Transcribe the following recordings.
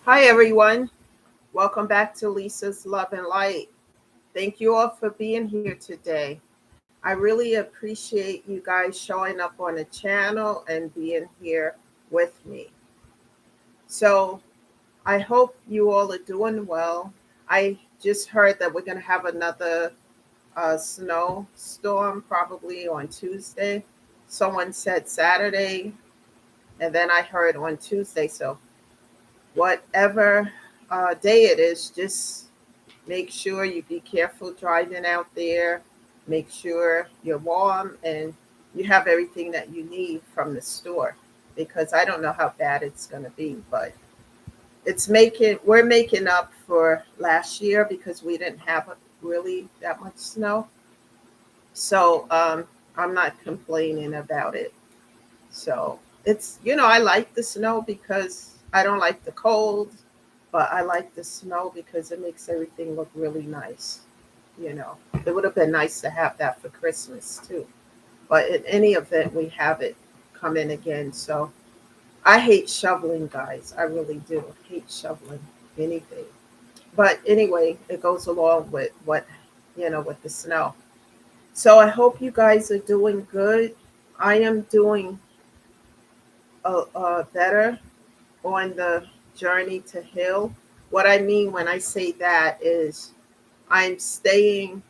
Hi, everyone. Welcome back to Lisa's Love and Light. Thank you all for being here today. I really appreciate you guys showing up on the channel and being here with me. So, I hope you all are doing well. I just heard that we're going to have another snowstorm probably on Tuesday. Someone said Saturday, and then I heard on Tuesday. So, whatever day it is, just make sure you be careful driving out there. Make sure you're warm and you have everything that you need from the store because I don't know how bad it's going to be, but we're making up for last year because we didn't have really that much snow. So I'm not complaining about it. So I like the snow because I don't like the cold, but I like the snow because it makes everything look really nice. It would have been nice to have that for Christmas too. But in any event, we have it coming again. So I hate shoveling, guys. I really do hate shoveling anything. But anyway, it goes along with with the snow. So I hope you guys are doing good. I am doing better on the journey to heal. What I mean when I say that is I'm staying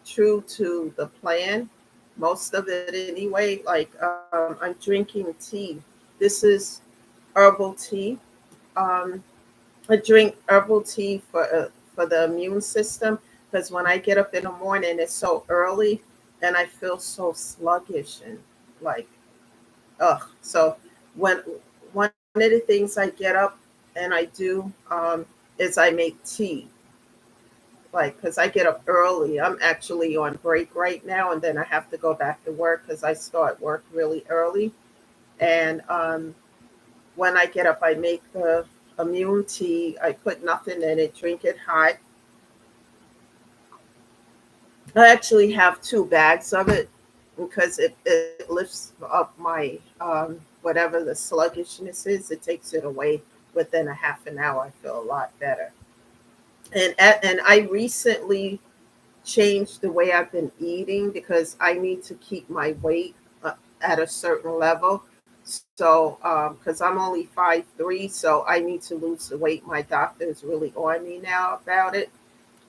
true to the plan, most of it anyway. Like I'm drinking tea. This is herbal tea. Um, I drink herbal tea for the immune system because when I get up in the morning, it's so early and I feel so sluggish and like ugh. So when one of the things I get up and I do is I make tea, like because I get up early. I'm actually on break right now, and then I have to go back to work because I start work really early. And when I get up, I make the immune tea. I put nothing in it, drink it hot. I actually have 2 bags of it because it lifts up my whatever the sluggishness is. It takes it away within a half an hour. I feel a lot better. And I recently changed the way I've been eating because I need to keep my weight at a certain level. So, because I'm only 5'3", so I need to lose the weight. My doctor is really on me now about it.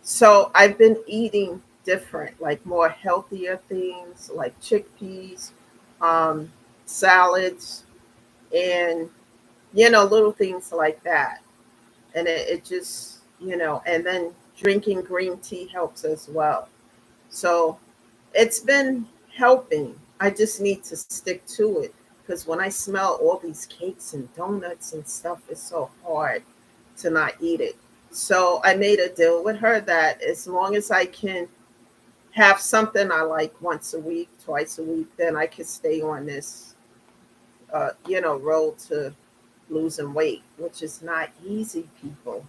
So I've been eating different, like more healthier things, like chickpeas, um, salads, and little things like that. And it just and then drinking green tea helps as well. So it's been helping. I just need to stick to it because when I smell all these cakes and donuts and stuff, it's so hard to not eat it. So I made a deal with her that as long as I can have something I like once a week, twice a week, then I can stay on this, road to losing weight, which is not easy, people.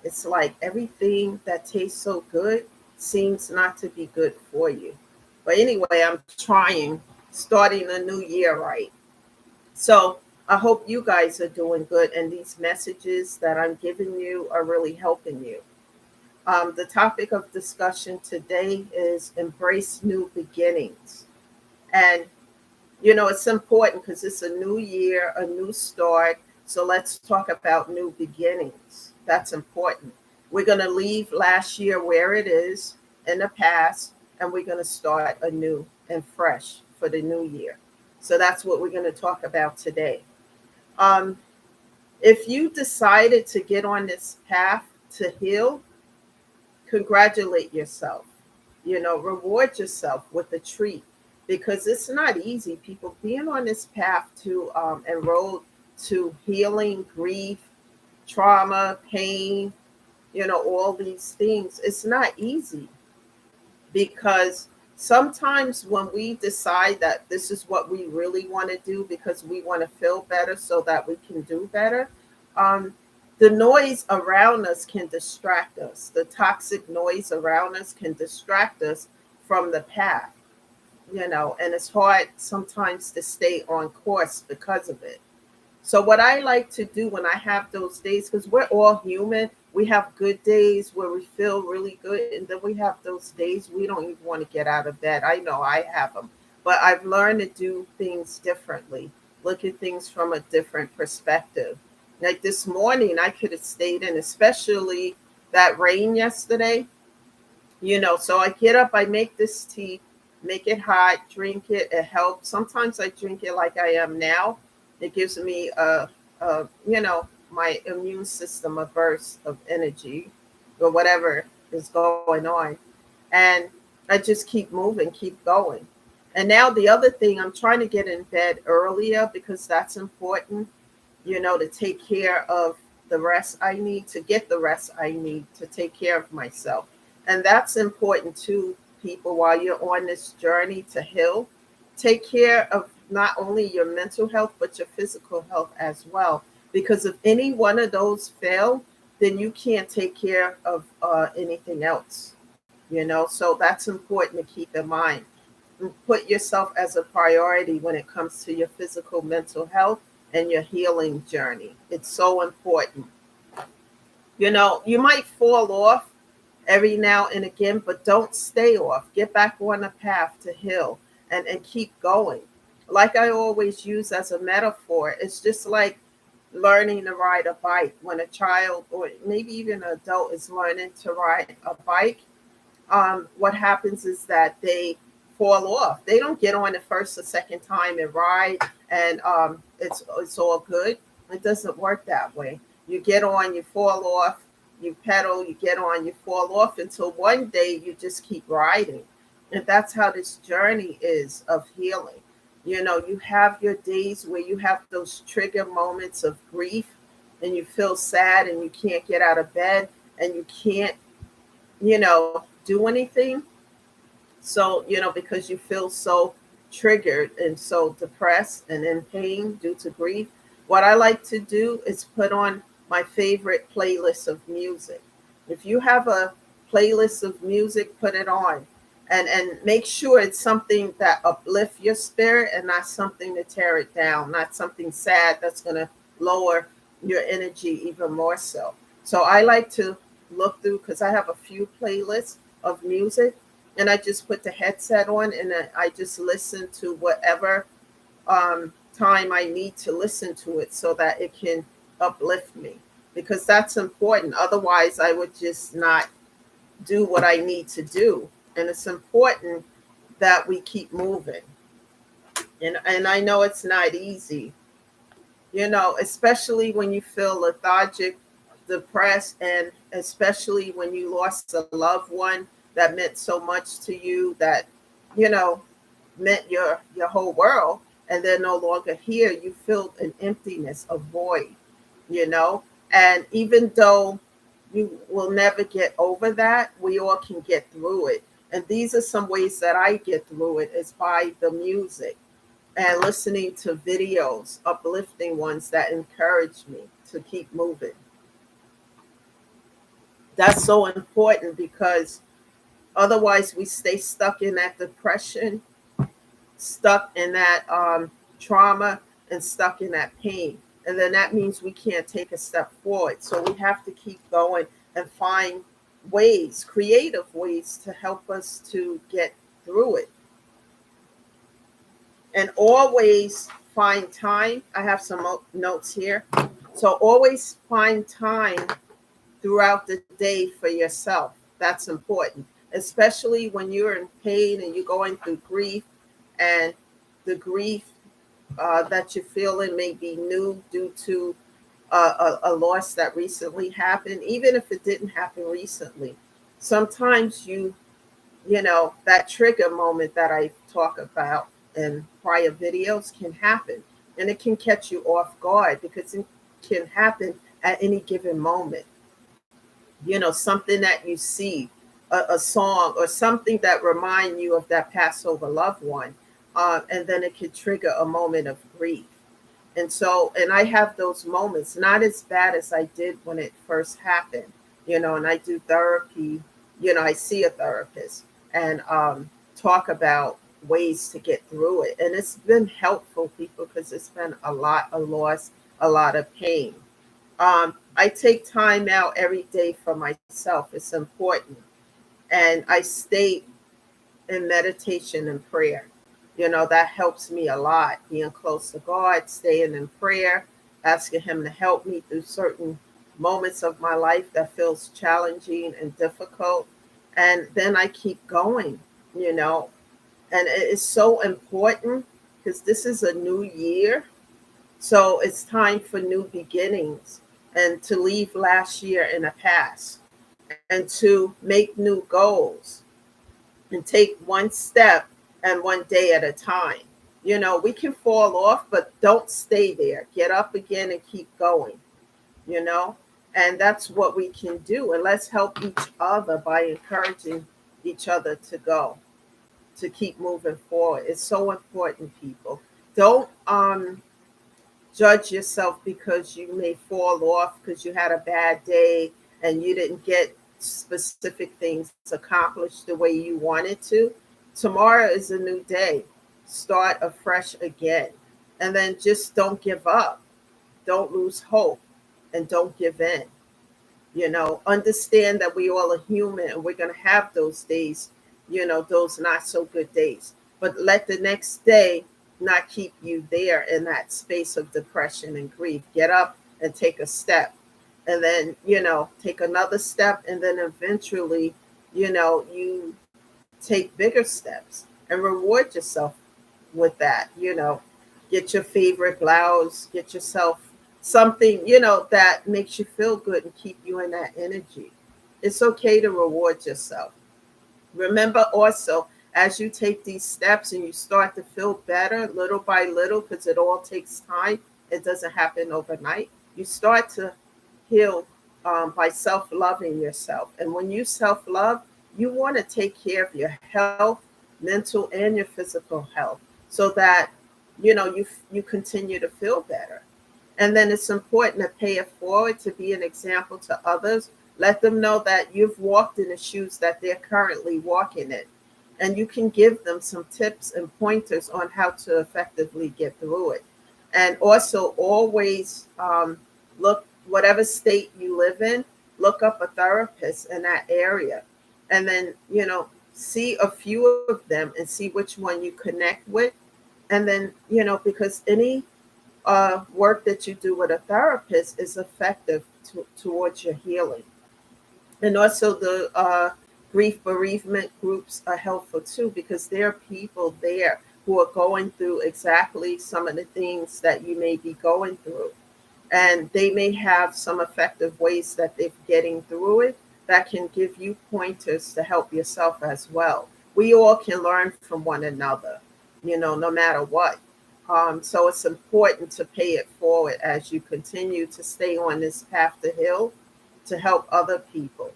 It's like everything that tastes so good seems not to be good for you. But anyway, I'm trying, starting a new year right. So I hope you guys are doing good and these messages that I'm giving you are really helping you. The topic of discussion today is embrace new beginnings. And it's important because it's a new year, a new start. So let's talk about new beginnings. That's important. We're going to leave last year where it is in the past, and we're going to start anew and fresh for the new year. So that's what we're going to talk about today. Um, if you decided to get on this path to heal, congratulate yourself. Reward yourself with a treat because it's not easy. People being on this path to enroll to healing, grief, trauma, pain, all these things. It's not easy because sometimes when we decide that this is what we really want to do because we want to feel better so that we can do better, um, the noise around us can distract us. The toxic noise around us can distract us from the path, and it's hard sometimes to stay on course because of it. So what I like to do when I have those days, because we're all human, we have good days where we feel really good, and then we have those days we don't even want to get out of bed. I know I have them, but I've learned to do things differently, look at things from a different perspective. Like this morning, I could have stayed in, especially that rain yesterday. So I get up, I make this tea, make it hot, drink it. It helps. Sometimes I drink it like I am now. It gives me my immune system a burst of energy or whatever is going on. And I just keep moving, keep going. And now the other thing, I'm trying to get in bed earlier because that's important, to take care of the rest I need, to get the rest I need to take care of myself. And that's important too, people, while you're on this journey to heal. Take care of not only your mental health, but your physical health as well. Because if any one of those fail, then you can't take care of anything else. So that's important to keep in mind. Put yourself as a priority when it comes to your physical, mental health and your healing journey. It's so important. You might fall off every now and again, but don't stay off. Get back on the path to heal and keep going. Like I always use as a metaphor, it's just like learning to ride a bike. When a child or maybe even an adult is learning to ride a bike, what happens is that they fall off. They don't get on the first or second time and ride, and it's all good. It doesn't work that way. You get on, you fall off, you pedal, you get on, you fall off until one day you just keep riding. And that's how this journey is of healing. You have your days where you have those trigger moments of grief and you feel sad and you can't get out of bed and you can't do anything. So, because you feel so triggered and so depressed and in pain due to grief, what I like to do is put on my favorite playlist of music. If you have a playlist of music, put it on and make sure it's something that uplifts your spirit and not something to tear it down, not something sad that's going to lower your energy even more so. So I like to look through because I have a few playlists of music and I just put the headset on and I just listen to whatever time I need to listen to it so that it can uplift me because that's important. Otherwise, I would just not do what I need to do. And it's important that we keep moving. And I know it's not easy, especially when you feel lethargic, depressed, and especially when you lost a loved one that meant so much to you that, you know, meant your whole world, and they're no longer here. You feel an emptiness, a void, you know. And even though you will never get over that, we all can get through it. And these are some ways that I get through it is by the music and listening to videos, uplifting ones that encourage me to keep moving. That's so important because otherwise we stay stuck in that depression, stuck in that trauma, and stuck in that pain. And then that means we can't take a step forward. So we have to keep going and find ways, creative ways to help us to get through it. And always find time. I have some notes here. So always find time throughout the day for yourself. That's important, especially when you're in pain and you're going through grief, and the grief that you're feeling may be new due to a loss that recently happened, even if it didn't happen recently. Sometimes that trigger moment that I talk about in prior videos can happen, and it can catch you off guard because it can happen at any given moment. Something that you see, a song or something that remind you of that Passover loved one, and then it could trigger a moment of grief. And I have those moments, not as bad as I did when it first happened, and I do therapy, I see a therapist and talk about ways to get through it. And it's been helpful, people, because it's been a lot of loss, a lot of pain. I take time out every day for myself. It's important. And I stay in meditation and prayer. That helps me a lot, being close to God, staying in prayer, asking Him to help me through certain moments of my life that feels challenging and difficult. And then I keep going, you know, and it is so important because this is a new year. So it's time for new beginnings and to leave last year in the past and to make new goals and take one step and one day at a time. We can fall off, but don't stay there. Get up again and keep going, you know? And that's what we can do. And let's help each other by encouraging each other to go, to keep moving forward. It's so important, people. Don't judge yourself because you may fall off because you had a bad day and you didn't get specific things accomplished the way you wanted to. Tomorrow is a new day. Start afresh again. And then just don't give up. Don't lose hope and don't give in. Understand that we all are human and we're going to have those days, those not so good days. But let the next day not keep you there in that space of depression and grief. Get up and take a step. And then, take another step. And then eventually, you take bigger steps and reward yourself with that. Get your favorite blouse, get yourself something, that makes you feel good and keep you in that energy. It's okay to reward yourself. Remember also, as you take these steps and you start to feel better little by little, because it all takes time, it doesn't happen overnight. You start to heal by self-loving yourself. And when you self-love, you want to take care of your health, mental and your physical health, so that you continue to feel better. And then it's important to pay it forward, to be an example to others. Let them know that you've walked in the shoes that they're currently walking in. And you can give them some tips and pointers on how to effectively get through it. And also always look, whatever state you live in, look up a therapist in that area. And then, see a few of them and see which one you connect with. And then, because any work that you do with a therapist is effective towards your healing. And also the grief bereavement groups are helpful too, because there are people there who are going through exactly some of the things that you may be going through. And they may have some effective ways that they're getting through it that can give you pointers to help yourself as well. We all can learn from one another, no matter what. So it's important to pay it forward as you continue to stay on this path to heal, to help other people.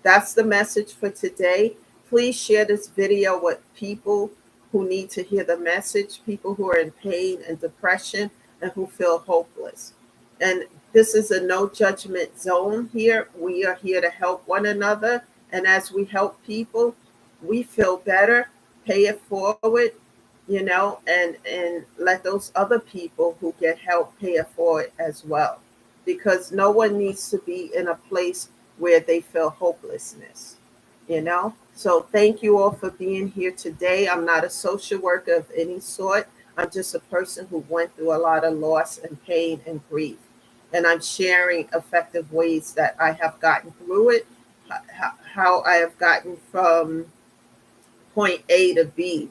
That's the message for today. Please share this video with people who need to hear the message, people who are in pain and depression and who feel hopeless. And this is a no judgment zone here. We are here to help one another. And as we help people, we feel better. Pay it forward, and let those other people who get help pay it forward as well. Because no one needs to be in a place where they feel hopelessness. So thank you all for being here today. I'm not a social worker of any sort. I'm just a person who went through a lot of loss and pain and grief. And I'm sharing effective ways that I have gotten through it, how I have gotten from point A to B,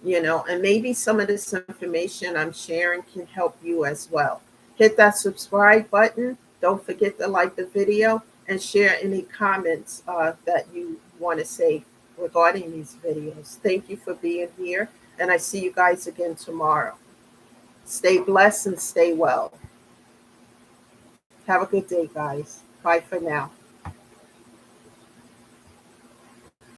and maybe some of this information I'm sharing can help you as well. Hit that subscribe button. Don't forget to like the video and share any comments that you want to say regarding these videos. Thank you for being here, and I see you guys again tomorrow. Stay blessed and stay well. Have a good day, guys. Bye for now.